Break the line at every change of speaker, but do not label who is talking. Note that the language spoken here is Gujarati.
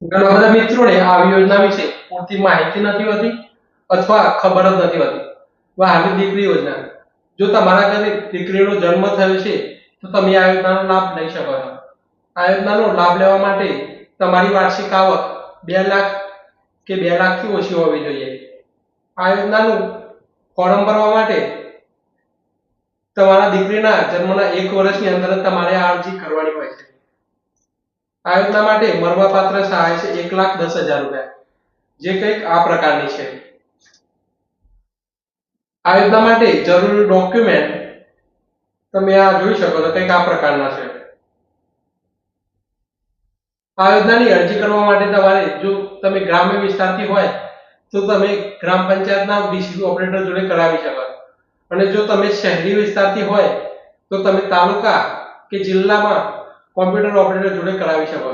ઘણા બધા મિત્રોને આવી યોજના વિશે પૂરતી માહિતી નથી હોતી અથવા ખબર જ નથી હોતી. વહાલી દીકરી યોજના. જો તમારા ઘરે દીકરીનો જન્મ થયો છે તો તમે આ યોજનાનો લાભ લઈ શકો છો. આ યોજનાનો લાભ લેવા માટે તમારી વાર્ષિક આવક 2 લાખ કે 2 લાખથી ઓછી હોવી જોઈએ. આ યોજનાનું ફોર્મ ભરવા માટે તમારા દીકરીના જન્મના 1 વર્ષની અંદર જ તમારે આ અરજી કરવાની હોય છે. આ યોજના માટે મળવાપાત્ર સહાય છે 1,10,000 રૂપિયા, જે કંઈક આ પ્રકારની છે. આ યોજના માટે જરૂરી ડોક્યુમેન્ટ તમે આ જોઈ શકો છો, કંઈક આ પ્રકારના છે. આ યોજનાની અરજી કરવા માટે તમારે, જો તમે ગ્રામ્ય વિસ્તારથી હોય તો તમે ગ્રામ પંચાયતના વીસીપી ઓપરેટર જોડે કરાવી શકો. અને જો તમે શહેરી વિસ્તારથી હોય તો તમે તાલુકા કે જિલ્લામાં કોમ્પ્યુટર ઓપરેટર જોડે કરાવી શકો.